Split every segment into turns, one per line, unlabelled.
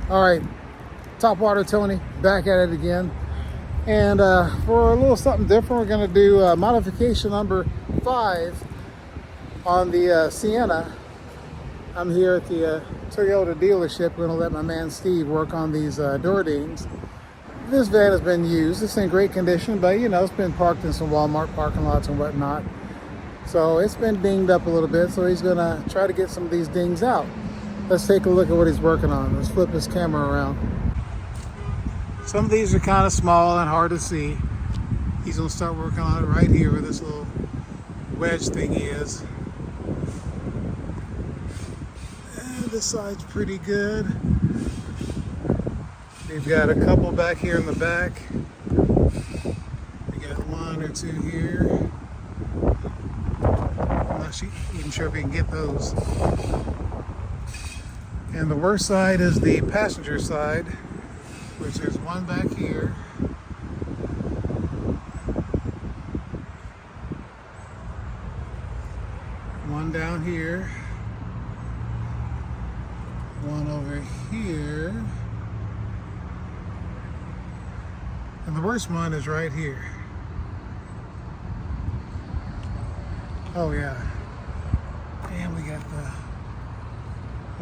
All right, Topwater Tony, back at it again. And for a little something different, we're gonna do modification number 5 on the Sienna. I'm here at the Toyota dealership. We're gonna let my man Steve work on these door dings. This van has been used. It's in great condition, but you know, it's been parked in some Walmart parking lots and whatnot. So it's been dinged up a little bit, so he's gonna try to get some of these dings out. Let's take a look at what he's working on. Let's flip his camera around. Some of these are kind of small and hard to see. He's gonna start working on it right here where this little wedge thing is. And this side's pretty good. We've got a couple back here in the back. We got 1 or 2 here. I'm not even sure if we can get those. And the worst side is the passenger side, which there's 1 back here. One down here. 1 over here. And the worst one is right here. Oh yeah. And we got the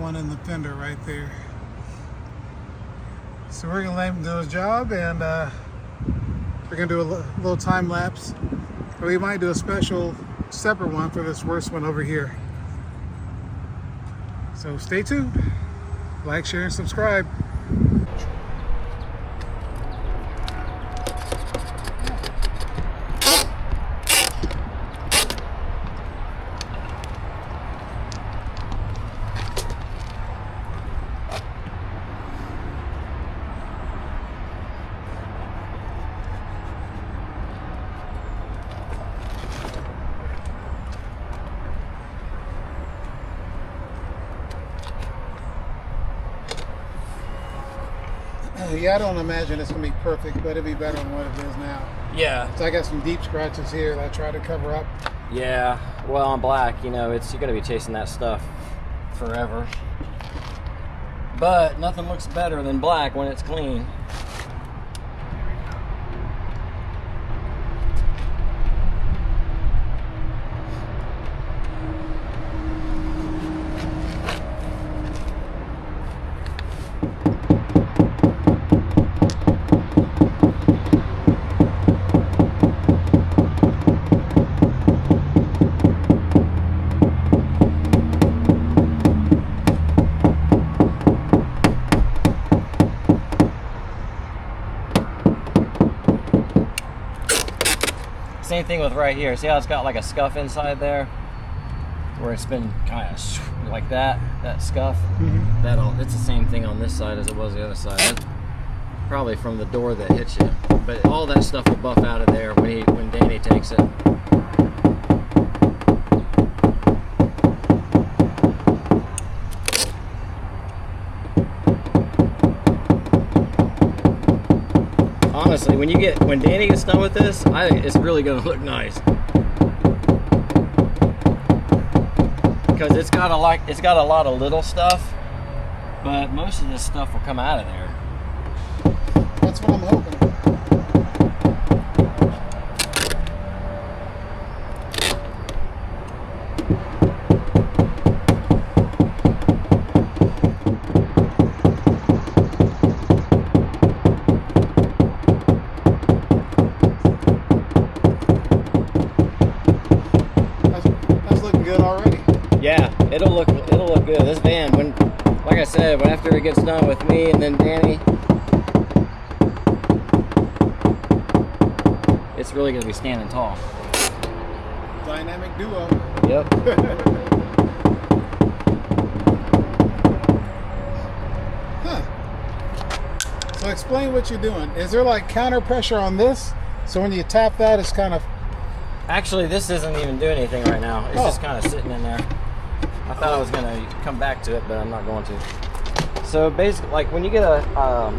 one in the fender right there. So we're gonna let him do his job, and we're gonna do a little time lapse. Or we might do a special separate one for this worst one over here. So stay tuned. Like, share, and subscribe. Yeah, I don't imagine it's gonna be perfect, but it'll be better than what it is now.
Yeah.
So I got some deep scratches here that I try to cover up.
Yeah. Well, on black, you know, you're gonna be chasing that stuff forever. But nothing looks better than black when it's clean. Same thing with right here. See how it's got like a scuff inside there, where it's been kind of like that scuff. Mm-hmm. It's the same thing on this side as it was the other side. That's probably from the door that hits you. But all that stuff will buff out of there when Danny takes it. Honestly, when Danny gets done with this, it's really gonna look nice, because it's got a lot of little stuff, but most of this stuff will come out of there.
That's what I'm hoping.
Yeah, it'll look good. This van, like I said, after it gets done with me and then Danny, it's really gonna be standing tall.
Dynamic duo.
Yep.
Huh. So explain what you're doing. Is there like counter pressure on this? So when you tap that, it's kind of...
Actually, this isn't even doing anything right now. It's just kind of sitting in there. I thought I was going to come back to it, but I'm not going to. So basically, like when you get a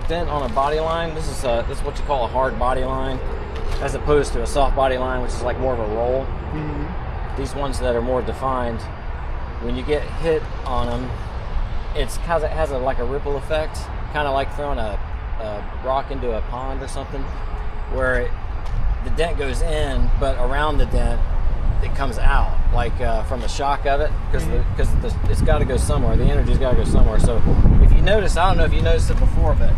dent on a body line, this is what you call a hard body line, as opposed to a soft body line, which is like more of a roll. Mm-hmm. These ones that are more defined, when you get hit on them, it has like a ripple effect, kind of like throwing a rock into a pond or something, where the dent goes in, but around the dent it comes out, like from the shock of it, because it's got to go somewhere. The energy's got to go somewhere. So if you notice, I don't know if you noticed it before, but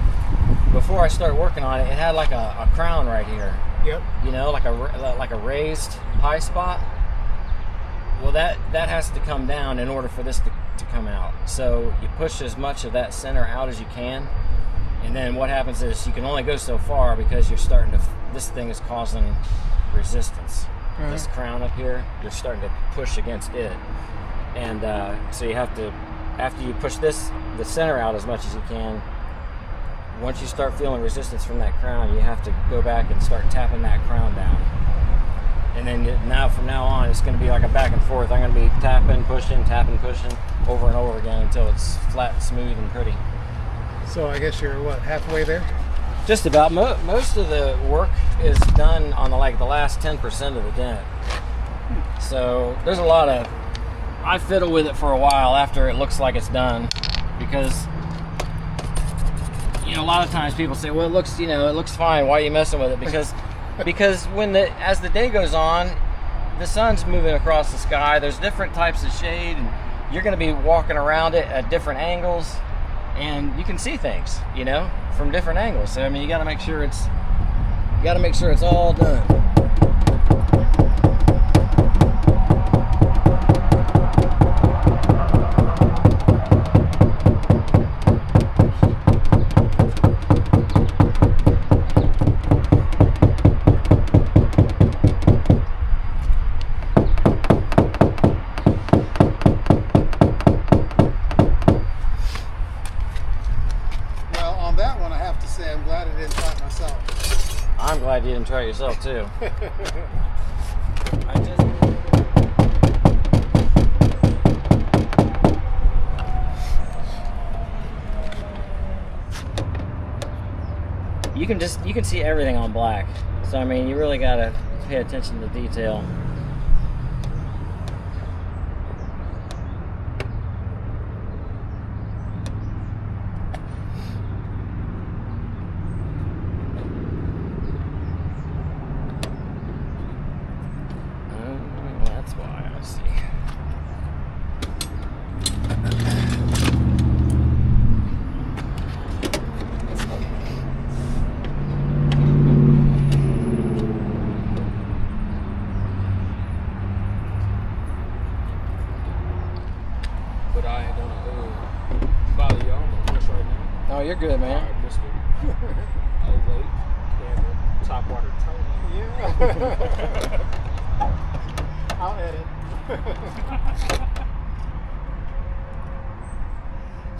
before I started working on it, it had like a crown right here.
Yep.
You know, like a raised high spot. Well, that has to come down in order for this to come out. So you push as much of that center out as you can, and then what happens is you can only go so far because you're starting to. This thing is causing resistance.
Right.
This crown up here, you're starting to push against it, and so you have to, after you push the center out as much as you can. Once you start feeling resistance from that crown, you have to go back and start tapping that crown down. And then from now on, it's going to be like a back and forth. I'm going to be tapping, pushing, over and over again until it's flat and smooth and pretty.
So I guess you're what, halfway there?
Just about. Most of the work is done on the last 10% of the dent. So there's a lot of. I fiddle with it for a while after it looks like it's done, because a lot of times people say, well, it looks fine. Why are you messing with it? Because as the day goes on, the sun's moving across the sky. There's different types of shade, and you're going to be walking around it at different angles, and you can see things, from different angles. So I mean, you got to make sure it's all done. I'm glad you didn't try it yourself too. You can see everything on black. So I mean, you really gotta pay attention to detail. Oh, you're good, man.
All right, Mr. Elevate, camera, top water Tony.
Yeah. I'll edit.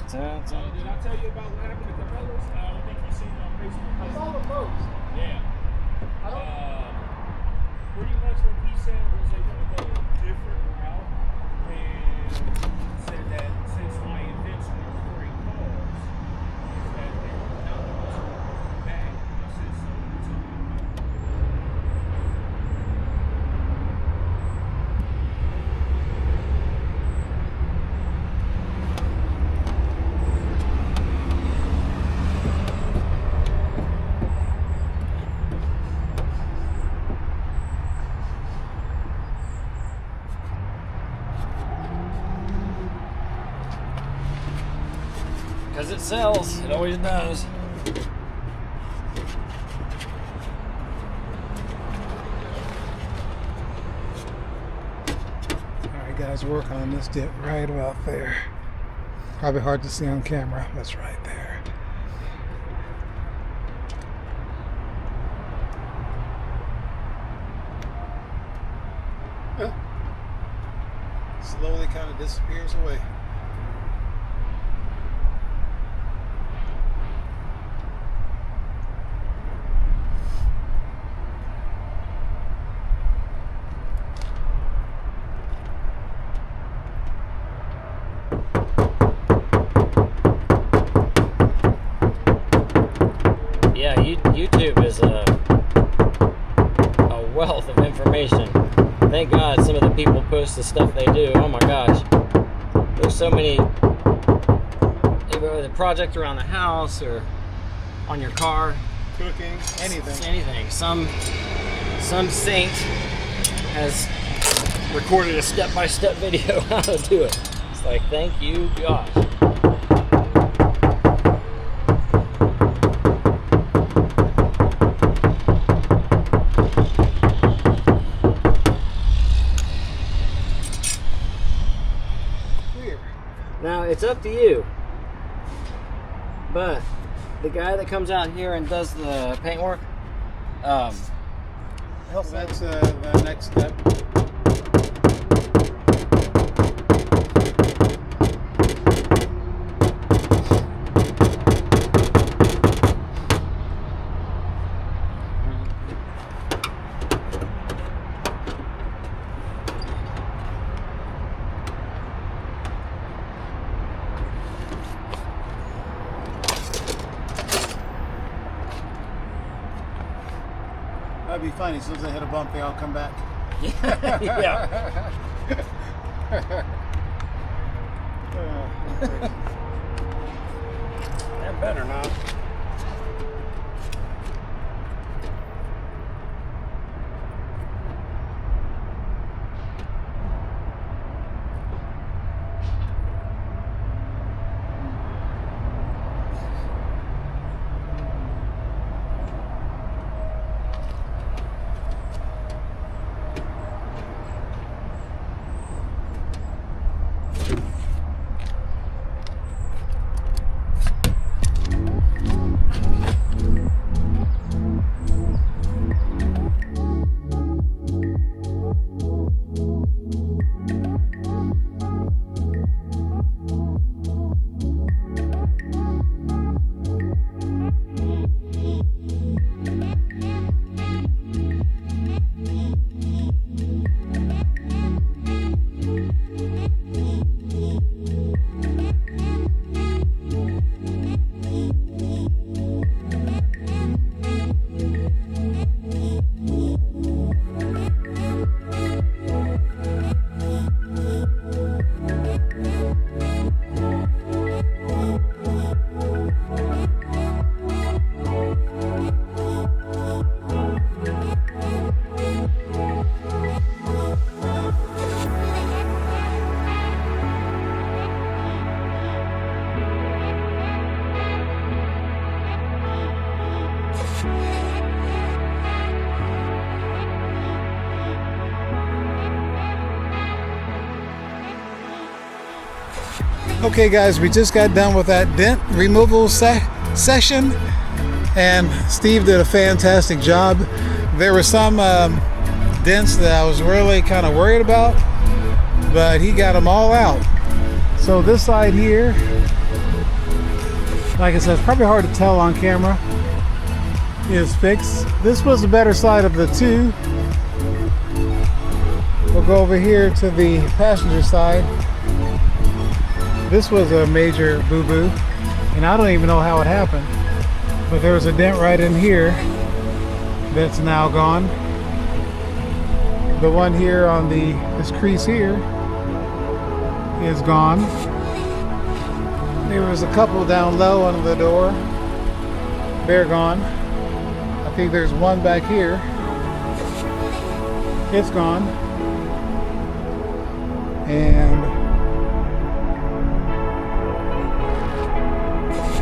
Did I tell you about what happened at the Cabela's? I don't think you've seen it on Facebook.
I saw the post.
Yeah. Pretty much what he said was they're going to go a different route, and said that since my invention of free calls, that they were not going to come back. I said, so tell me about it.
Because it sells. It always does.
Alright guys, we're working on this dip right about there. Probably hard to see on camera. That's right there. Slowly kind of disappears away.
Yeah, YouTube is a wealth of information. Thank God some of the people post the stuff they do. Oh my gosh. There's so many with a project around the house or on your car.
Cooking, anything.
Anything. Some saint has recorded a step-by-step video how to do it. It's like, thank you, God. Now, it's up to you, but the guy that comes out here and does the paintwork,
That's the next step. That'd be funny. As soon as they hit a bump, they all come back.
yeah. That better not.
Okay guys, we just got done with that dent removal session, and Steve did a fantastic job. There were some dents that I was really kind of worried about, but he got them all out. So this side here, like I said, it's probably hard to tell on camera, is fixed. This was the better side of the two. We'll go over here to the passenger side. This was a major boo-boo, and I don't even know how it happened, but there was a dent right in here that's now gone. The one here on this crease here is gone. There was a couple down low under the door. They're gone. I think there's one back here. It's gone. And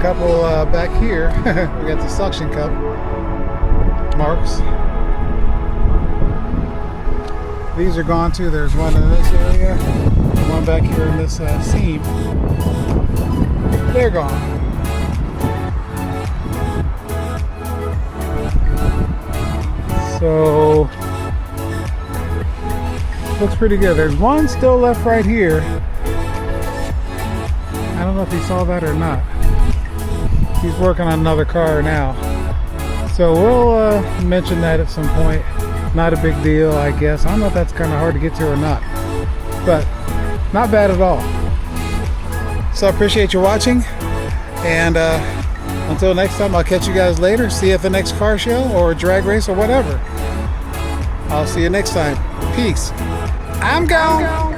couple back here. We got the suction cup marks. These are gone too. There's one in this area, one back here in this seam. They're gone. So looks pretty good. There's one still left right here. I don't know if you saw that or not. He's working on another car now. So we'll mention that at some point. Not a big deal, I guess. I don't know if that's kind of hard to get to or not. But not bad at all. So I appreciate you watching. And until next time, I'll catch you guys later. See you at the next car show or drag race or whatever. I'll see you next time. Peace. I'm gone.